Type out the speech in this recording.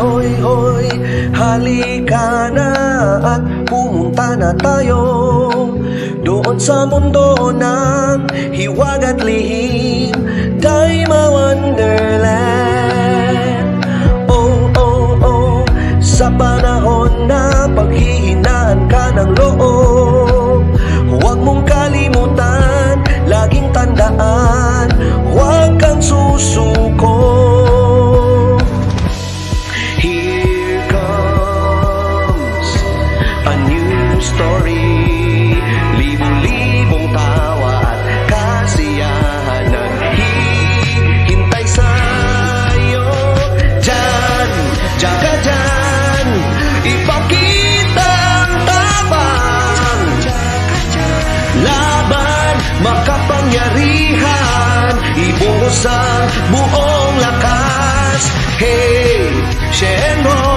Hoy, hoy, halika na at pumunta na tayo doon sa mundo ng hiwag at lihim, Daima Wonderland. Oh, oh, oh, sa panahon na paghihinaan ka ng loob, huwag mong kalimutan, laging tandaan, huwag kang susuko. Here comes a new story, libu-libong tawa at kasiyahan naghihintay sa'yo. Diyan, diyan ka dyan, ipakita ang tapang, laban, makapangyarihan, ibuhos ang buong lakas. Hey, Shenron,